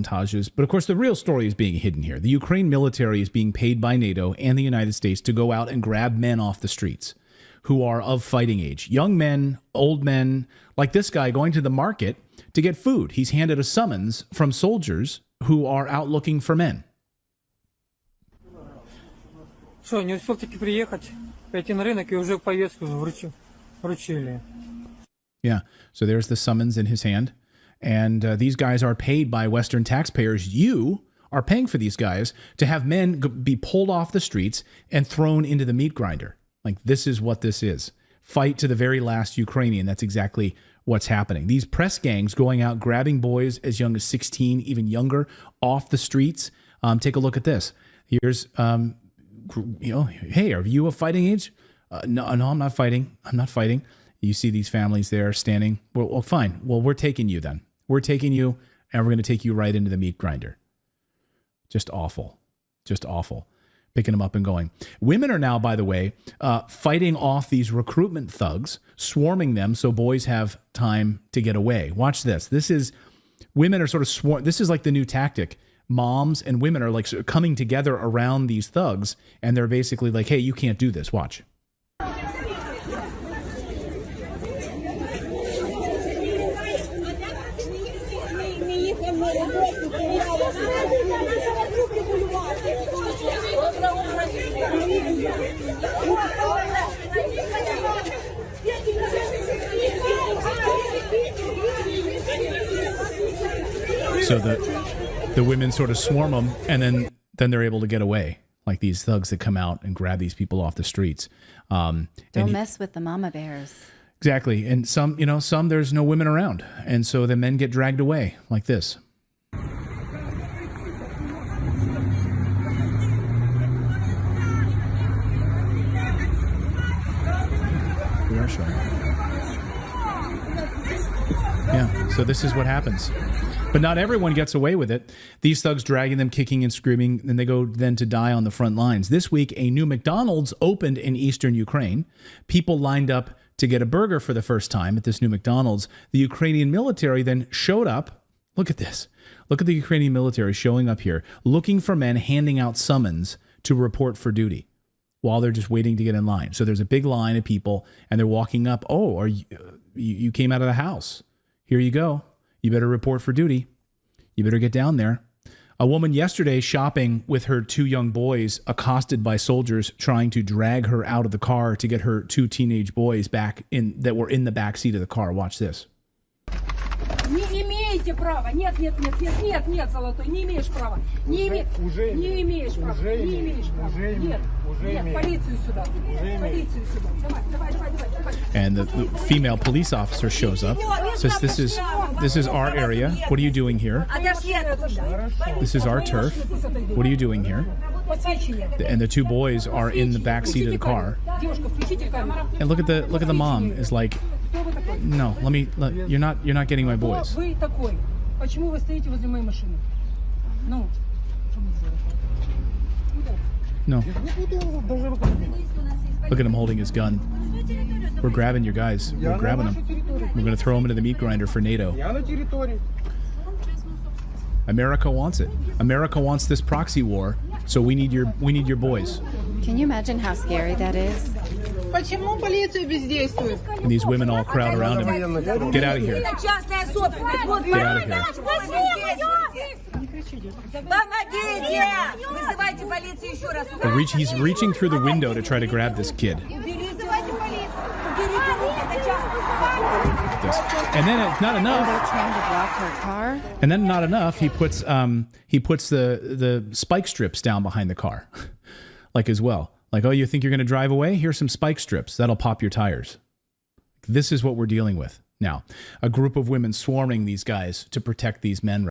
montages. But of course, the real story is being hidden here. The Ukraine military is being paid by NATO and the United States to go out and grab men off the streets who are of fighting age. Young men, old men, like this guy going to the market to get food. He's handed a summons from soldiers who are out looking for men. Что, не успел таки приехать, пойти на рынок и уже повестку вручили. Yeah, so there's the summons in his hand. And these guys are paid by Western taxpayers. You are paying for these guys to have men be pulled off the streets and thrown into the meat grinder. Like, this is what this is. Fight to the very last Ukrainian. That's exactly what's happening. These press gangs going out, grabbing boys as young as 16, even younger, off the streets. Take a look at this. Here's... hey, are you of fighting age? No, I'm not fighting. I'm not fighting. You see these families there standing. Well, fine. Well, we're taking you then. We're taking you, and we're going to take you right into the meat grinder. Just awful. Just awful. Picking them up and going. Women are now, by the way, fighting off these recruitment thugs, swarming them so boys have time to get away. Watch this. Women are sort of swarm. This is like the new tactic. Moms and women are like coming together around these thugs, and they're basically like, hey, you can't do this. Watch. So the women sort of swarm them, and then they're able to get away, like these thugs that come out and grab these people off the streets. Don't mess with the mama bears. Exactly. And some there's no women around, and so the men get dragged away like this. We are showing. Yeah, so this is what happens. But not everyone gets away with it. These thugs dragging them, kicking and screaming, and they go then to die on the front lines. This week, a new McDonald's opened in eastern Ukraine. People lined up to get a burger for the first time at this new McDonald's. The Ukrainian military then showed up. Look at this. Look at the Ukrainian military showing up here, looking for men, handing out summons to report for duty while they're just waiting to get in line. So there's a big line of people, and they're walking up. Oh, you came out of the house. Here you go. You better report for duty. You better get down there. A woman yesterday shopping with her two young boys accosted by soldiers trying to drag her out of the car to get her two teenage boys back that were in the back seat of the car. Watch this. Не имеете права. Нет, Золотой, не имеешь права. Не имеешь права. Не имеешь права. Нет, полицию сюда. Полицию сюда. Давай. And the female police officer shows up, says, this is our area. What are you doing here? This is our turf. What are you doing here? And the two boys are in the back seat of the car. And look at the mom is like, no, you're not getting my boys. No. Look at him holding his gun. We're grabbing your guys. We're grabbing them. We're going to throw them into the meat grinder for NATO. America wants it. America wants this proxy war, so we need your boys. Can you imagine how scary that is? And these women all crowd around him. Get out of here. Get out of here. He's reaching through the window to try to grab this kid. And then it's not enough. They're trying to block her car. And then not enough. He puts the spike strips down behind the car, like as well. Like, oh, you think you're going to drive away? Here's some spike strips. That'll pop your tires. This is what we're dealing with now. A group of women swarming these guys to protect these men.